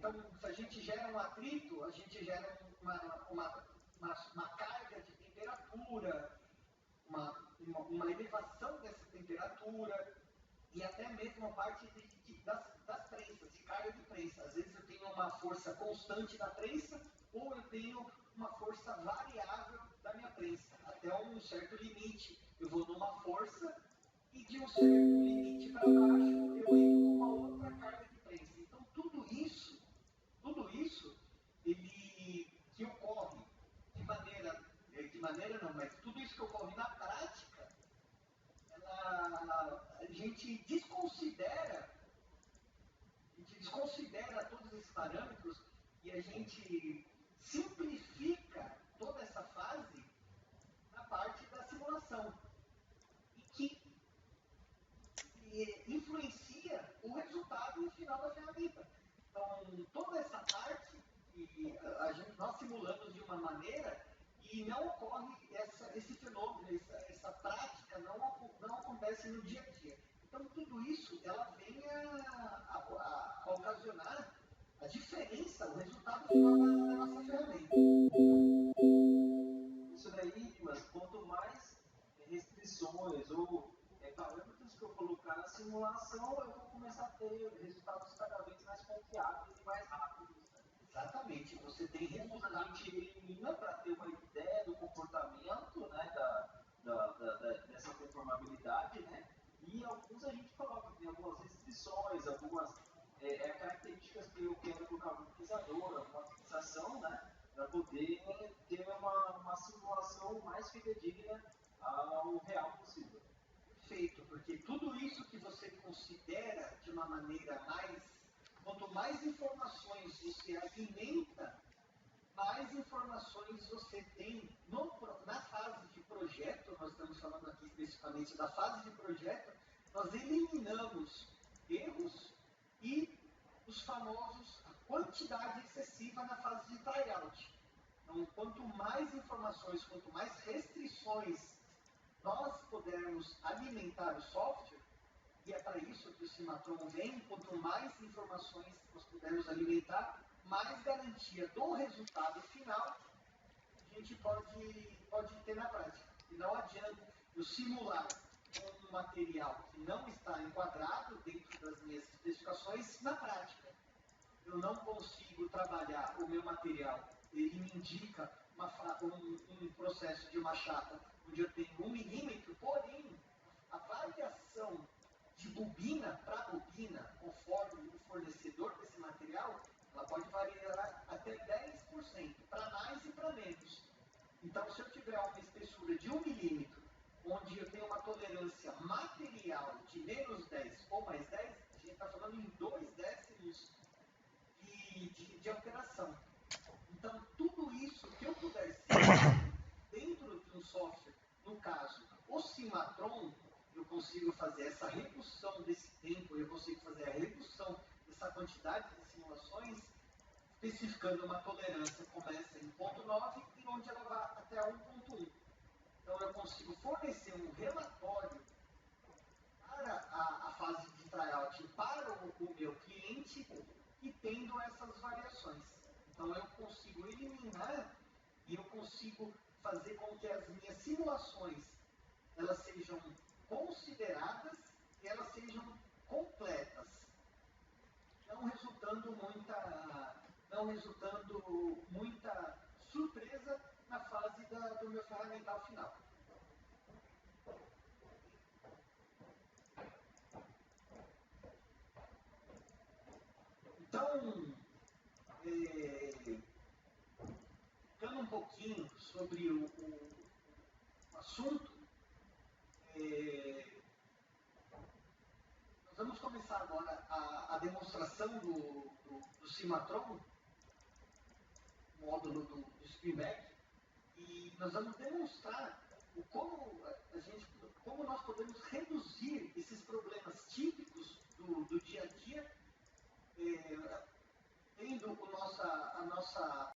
Então, se a gente gera um atrito, a gente gera uma carga de temperatura, uma elevação dessa temperatura e até mesmo a parte das prensas, de carga de prensa. Às vezes eu tenho uma força constante da prensa ou eu tenho uma força variável da minha prensa. Até um certo limite eu vou numa força e de um certo limite para baixo eu entro numa outra carga de prensa. Então tudo isso ele que ocorre de maneira não, mas tudo isso que ocorre na prática, a gente desconsidera todos esses parâmetros e a gente simplifica toda essa fase na parte da simulação e que influencia o resultado final da ferramenta. Então, toda essa parte, nós simulamos de uma maneira e não ocorre esse fenômeno, essa prática não acontece no dia a dia. Então, tudo isso ela vem a ocasionar a diferença, o resultado final da nossa ferramenta. Isso daí, mas quanto mais restrições ou parâmetros que eu colocar na simulação, eu vou começar a ter resultados cada vez mais confiáveis e mais rápidos. Né? Exatamente, você tem resultados. A gente elimina para ter uma ideia do comportamento, né, dessa conformabilidade, né? E alguns a gente coloca, tem algumas restrições, algumas características que eu quero colocar no pesquisador, alguma fixação, né? Para poder ter uma simulação mais fidedigna ao real possível. Perfeito, porque tudo isso que você considera de uma maneira quanto mais informações você alimenta, mais informações você tem na fase de projeto. Nós estamos falando aqui especificamente da fase de projeto, nós eliminamos erros e os famosos, a quantidade excessiva na fase de tryout. Então, quanto mais informações, quanto mais restrições nós pudermos alimentar o software, e é para isso que o Cimatron vem, quanto mais informações nós pudermos alimentar, mais garantia do resultado final a gente pode ter na prática. E não adianta eu simular um material que não está enquadrado dentro das minhas especificações na prática. Eu não consigo trabalhar o meu material, ele me indica um processo de uma chapa onde eu tenho 1 milímetro, porém a variação de bobina para bobina, conforme o fornecedor desse material, ela pode variar até 10%, para mais e para menos. Então, se eu tiver uma espessura de 1 milímetro, onde eu tenho uma tolerância material de menos 10 ou mais 10, a gente está falando em 2 décimos de alteração. Então, tudo isso que eu puder ser dentro de um software, no caso, o Cimatron, eu consigo fazer essa redução desse tempo, eu consigo fazer a redução dessa quantidade de simulações, especificando uma tolerância que começa em 0,9 e onde ela vai até 1,1. Então, eu consigo fornecer um relatório para a fase de tryout para o meu cliente e tendo essas variações. Então, eu consigo eliminar e eu consigo fazer com que as minhas simulações elas sejam consideradas e elas sejam completas, não resultando muita surpresa na fase do meu ferramental final. Então, ficando um pouquinho sobre o assunto, nós vamos começar agora a demonstração do Cimatron, módulo do Spinback, e nós vamos demonstrar como nós podemos reduzir esses problemas típicos do dia a dia, tendo a nossa